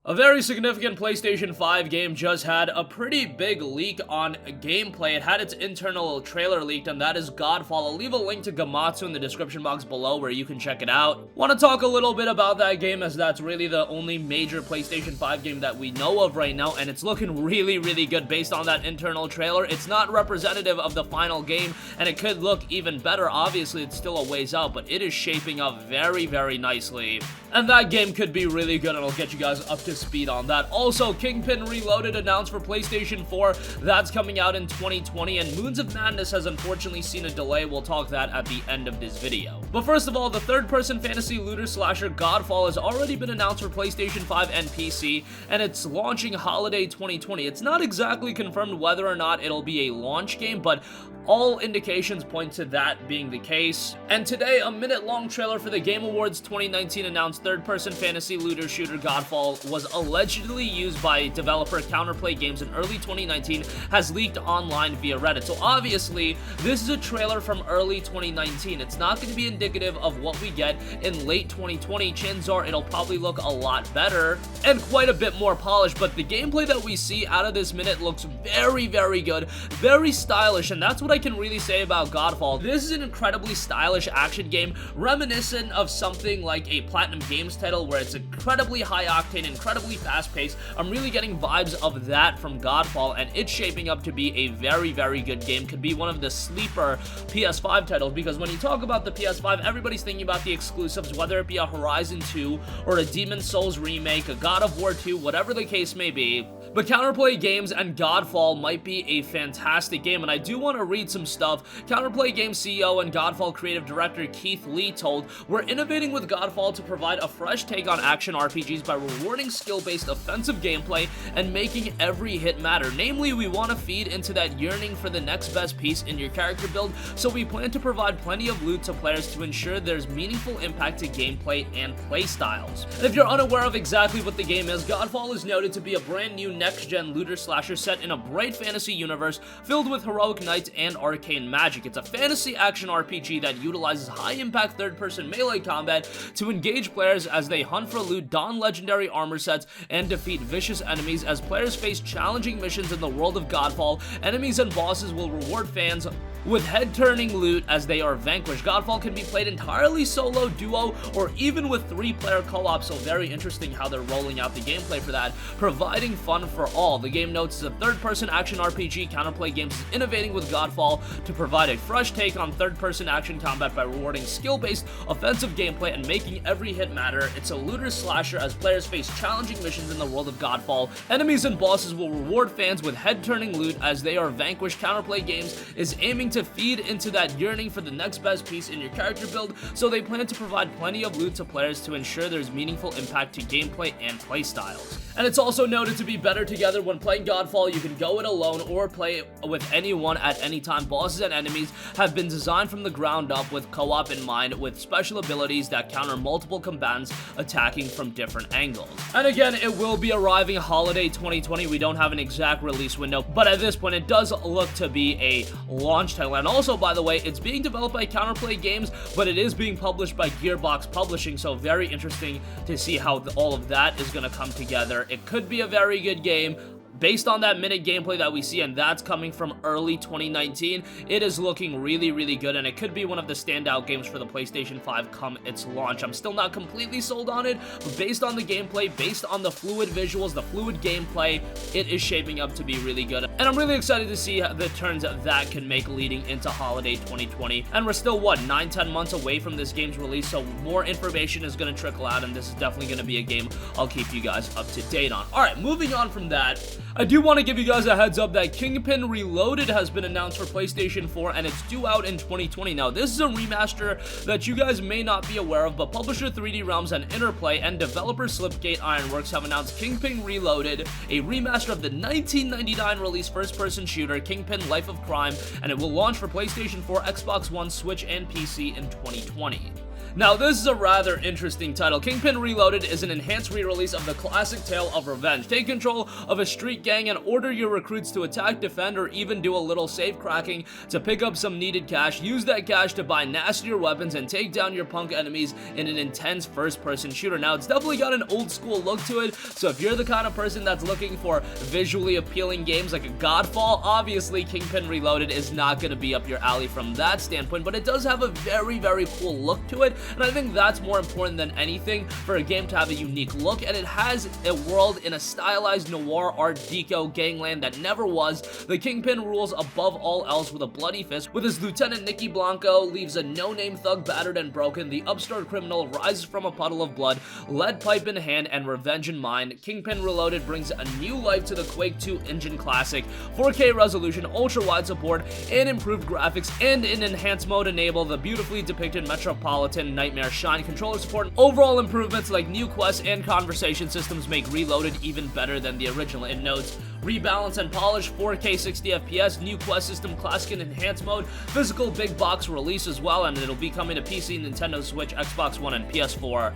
A very significant PlayStation 5 game just had a pretty big leak on gameplay. It had its internal trailer leaked, and that is Godfall. I'll leave a link to Gamatsu in the description box below where you can check it out. Want to talk a little bit about that game, as that's really the only major PlayStation 5 game that we know of right now, and it's looking really good based on that internal trailer. It's not representative of the final game, and it could look even better. Obviously, it's still a ways out, but it is shaping up very nicely. And that game could be really good, and I'll get you guys up to speed on that. Also, Kingpin Reloaded announced for PlayStation 4. That's coming out in 2020, and Moons of Madness has unfortunately seen a delay. We'll talk that at the end of this video. But first of all, the third-person fantasy looter slasher Godfall has already been announced for PlayStation 5 and PC, and it's launching holiday 2020. It's not exactly confirmed whether or not it'll be a launch game, but all indications point to that being the case. And today, a minute-long trailer for the Game Awards 2019 announced third-person fantasy looter shooter Godfall was allegedly used by developer Counterplay Games in early 2019, has leaked online via Reddit. So obviously, this is a trailer from early 2019. It's not going to be indicative of what we get in late 2020. Chances are it'll probably look a lot better and quite a bit more polished, but the gameplay that we see out of this minute looks very good, very stylish, and that's what I can really say about Godfall. This is an incredibly stylish action game, reminiscent of something like a Platinum Games title where it's incredibly high octane, incredibly fast paced. I'm really getting vibes of that from Godfall, and it's shaping up to be a very good game. Could be one of the sleeper PS5 titles, because when you talk about the PS5, everybody's thinking about the exclusives, whether it be a Horizon 2 or a Demon's Souls remake, a God of War 2, whatever the case may be. But Counterplay Games and Godfall might be a fantastic game, and I do want to read some stuff. Counterplay Games CEO and Godfall creative director Keith Lee told, "We're innovating with Godfall to provide a fresh take on action RPGs by rewarding skill-based offensive gameplay and making every hit matter. Namely, we want to feed into that yearning for the next best piece in your character build, so we plan to provide plenty of loot to players to ensure there's meaningful impact to gameplay and playstyles." If you're unaware of exactly what the game is, Godfall is noted to be a brand new next-gen looter slasher set in a bright fantasy universe filled with heroic knights and arcane magic. It's a fantasy action RPG that utilizes high-impact third-person melee combat to engage players as they hunt for loot, don legendary armor sets, and defeat vicious enemies. As players face challenging missions in the world of Godfall, enemies and bosses will reward fans with head-turning loot as they are vanquished. Godfall can be played entirely solo, duo, or even with 3-player co-op, so very interesting how they're rolling out the gameplay for that, providing fun for all. The game notes is a third-person action RPG. Counterplay Games is innovating with Godfall to provide a fresh take on third-person action combat by rewarding skill-based offensive gameplay and making every hit matter. It's a looter slasher as players face challenging missions in the world of Godfall. Enemies and bosses will reward fans with head-turning loot as they are vanquished. Counterplay Games is aiming to feed into that yearning for the next best piece in your character build, so they plan to provide plenty of loot to players to ensure there's meaningful impact to gameplay and playstyles. And it's also noted to be better together. When playing Godfall, you can go it alone or play it with anyone at any time. Bosses and enemies have been designed from the ground up with co-op in mind, with special abilities that counter multiple combatants attacking from different angles. And again, it will be arriving holiday 2020. We don't have an exact release window, but at this point, it does look to be a launch title. And also, by the way, it's being developed by Counterplay Games, but it is being published by Gearbox Publishing, so very interesting to see how all of that is going to come together. It could be a very good game. Based on that minute gameplay that we see, and that's coming from early 2019, it is looking really good, and it could be one of the standout games for the PlayStation 5 come its launch. I'm still not completely sold on it, but based on the gameplay, based on the fluid visuals, the fluid gameplay, it is shaping up to be really good. And I'm really excited to see the turns that can make leading into holiday 2020. And we're still, what, 9-10 months away from this game's release, so more information is going to trickle out, and this is definitely going to be a game I'll keep you guys up to date on. Alright, moving on from that, I do want to give you guys a heads up that Kingpin Reloaded has been announced for PlayStation 4, and it's due out in 2020. Now, this is a remaster that you guys may not be aware of, but publisher 3D Realms and Interplay and developer Slipgate Ironworks have announced Kingpin Reloaded, a remaster of the 1999 release first-person shooter Kingpin Life of Crime, and it will launch for PlayStation 4, Xbox One, Switch, and PC in 2020. Now, this is a rather interesting title. Kingpin Reloaded is an enhanced re-release of the classic tale of revenge. Take control of a street gang and order your recruits to attack, defend, or even do a little safe cracking to pick up some needed cash. Use that cash to buy nastier weapons and take down your punk enemies in an intense first-person shooter. Now, it's definitely got an old-school look to it, so if you're the kind of person that's looking for visually appealing games like a Godfall, obviously Kingpin Reloaded is not going to be up your alley from that standpoint, but it does have a very, very cool look to it, and I think that's more important than anything for a game to have a unique look, and it has a world in a stylized noir art deco gangland that never was. The Kingpin rules above all else with a bloody fist. With his lieutenant Nicky Blanco leaves a no-name thug battered and broken, the upstart criminal rises from a puddle of blood, lead pipe in hand and revenge in mind. Kingpin Reloaded brings a new life to the Quake 2 engine classic, 4K resolution, ultra-wide support, and improved graphics, and in enhanced mode enable the beautifully depicted Metropolitan Nightmare Shine controller support. Overall improvements like new quests and conversation systems make Reloaded even better than the original. It notes rebalance and polish, 4K 60 FPS, new quest system, classic and enhanced mode, physical big box release as well, and it'll be coming to PC, Nintendo Switch, Xbox One, and PS4.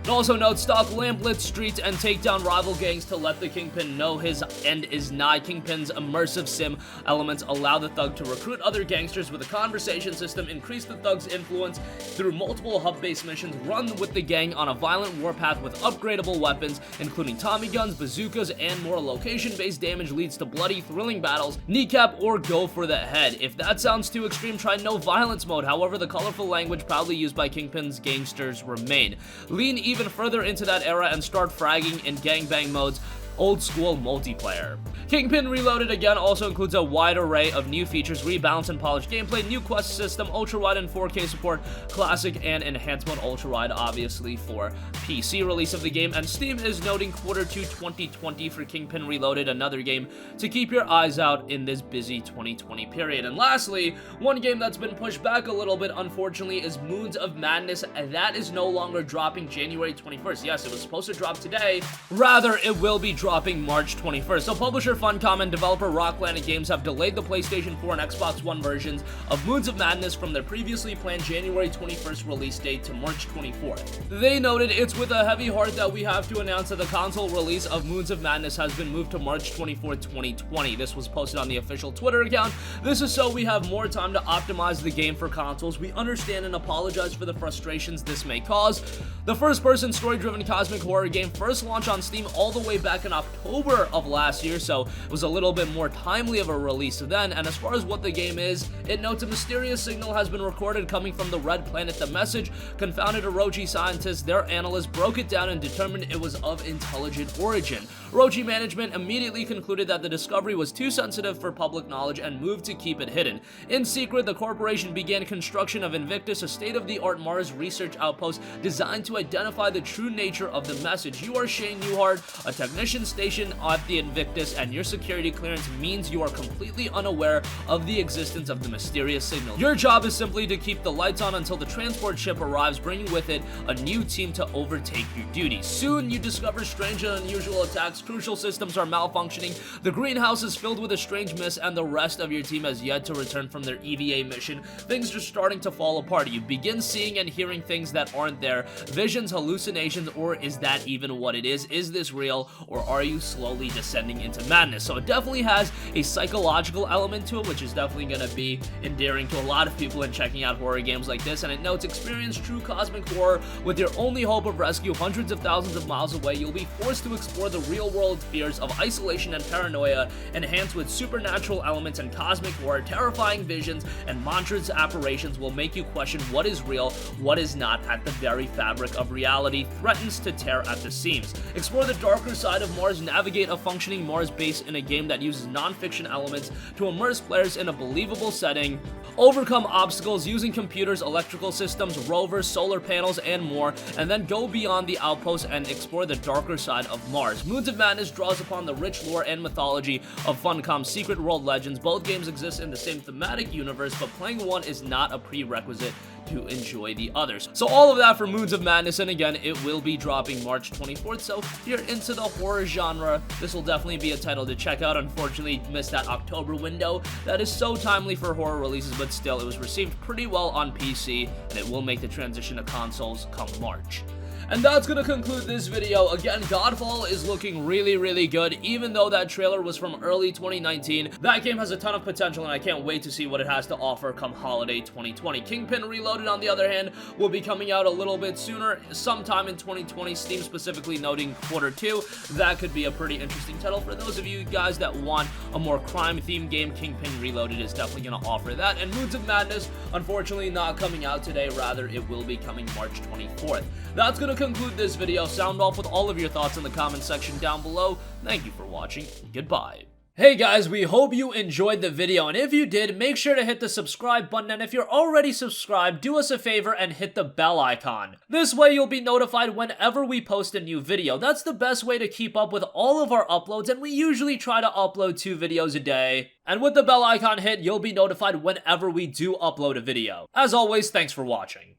It also notes stock lamplit streets and take down rival gangs to let the Kingpin know his end is nigh. Kingpin's immersive sim elements allow the thug to recruit other gangsters with a conversation system, increase the thug's influence through multiple hub-based missions, run with the gang on a violent warpath with upgradable weapons, including Tommy guns, bazookas, and more. Location-based damage leads to bloody, thrilling battles, kneecap or go for the head. If that sounds too extreme, try no violence mode. However, the colorful language proudly used by Kingpin's gangsters remain. Lean even further into that era and start fragging in gangbang modes, old school multiplayer. Kingpin Reloaded again also includes a wide array of new features, rebalance and polished gameplay, new quest system, ultra-wide and 4K support, classic and enhanced mode, ultra-wide obviously for PC release of the game, and Steam is noting Q2 2020 for Kingpin Reloaded, another game to keep your eyes out in this busy 2020 period. And lastly, one game that's been pushed back a little bit unfortunately is Moons of Madness, and that is no longer dropping January 21st. Yes, it was supposed to drop today, rather it will be dropping March 21st. So publisher Funcom and developer Rock Planet Games have delayed the PlayStation 4 and Xbox One versions of Moons of Madness from their previously planned January 21st release date to March 24th. They noted, "It's with a heavy heart that we have to announce that the console release of Moons of Madness has been moved to March 24th, 2020. This was posted on the official Twitter account. This is so we have more time to optimize the game for consoles. We understand and apologize for the frustrations this may cause. The first-person story-driven cosmic horror game first launched on Steam all the way back in October of last year, so it was a little bit more timely of a release then. And as far as what the game is, it notes a mysterious signal has been recorded coming from the Red Planet. The message confounded Orochi scientists. Their analysts broke it down and determined it was of intelligent origin. Orochi management immediately concluded that the discovery was too sensitive for public knowledge and moved to keep it hidden. In secret, the corporation began construction of Invictus, a state-of-the-art Mars research outpost designed to identify the true nature of the message. You are Shane Newhart, a technician stationed at the Invictus, and your security clearance means you are completely unaware of the existence of the mysterious signal. Your job is simply to keep the lights on until the transport ship arrives, bringing with it a new team to overtake your duties. Soon, you discover strange and unusual attacks, crucial systems are malfunctioning, the greenhouse is filled with a strange mist, and the rest of your team has yet to return from their EVA mission. Things are starting to fall apart. You begin seeing and hearing things that aren't there, visions, hallucinations, or is that even what it is? Is this real, or are you slowly descending into madness? So it definitely has a psychological element to it, which is definitely going to be endearing to a lot of people in checking out horror games like this. And it notes, experience true cosmic horror with your only hope of rescue hundreds of thousands of miles away. You'll be forced to explore the real-world fears of isolation and paranoia, enhanced with supernatural elements and cosmic horror. Terrifying visions and monstrous apparitions will make you question what is real, what is not, at the very fabric of reality threatens to tear at the seams. Explore the darker side of Mars, navigate a functioning Mars base in a game that uses non-fiction elements to immerse players in a believable setting, overcome obstacles using computers, electrical systems, rovers, solar panels, and more, and then go beyond the outpost and explore the darker side of Mars. Moons of Madness draws upon the rich lore and mythology of Funcom's Secret World Legends. Both games exist in the same thematic universe, but playing one is not a prerequisite to enjoy the others. So all of that for Moons of Madness, and again, it will be dropping March 24th, so if you're into the horror genre, this will definitely be a title to check out. Unfortunately, missed that October window. That is so timely for horror releases, but still, it was received pretty well on PC, and it will make the transition to consoles come March. And that's gonna conclude this video. Again, Godfall is looking really good, even though that trailer was from early 2019. That game has a ton of potential, and I can't wait to see what it has to offer come holiday 2020. Kingpin Reloaded, on the other hand, will be coming out a little bit sooner, sometime in 2020, Steam specifically noting Q2. That could be a pretty interesting title for those of you guys that want a more crime-themed game. Kingpin Reloaded is definitely gonna offer that. And Moons of Madness, unfortunately not coming out today, rather it will be coming March 24th. That's gonna conclude this video. Sound off with all of your thoughts in the comment section down below. Thank you for watching. Goodbye. Hey guys, we hope you enjoyed the video, and if you did, make sure to hit the subscribe button, and if you're already subscribed, do us a favor and hit the bell icon. This way you'll be notified whenever we post a new video. That's the best way to keep up with all of our uploads, and we usually try to upload 2 videos a day. And with the bell icon hit, you'll be notified whenever we do upload a video. As always, thanks for watching.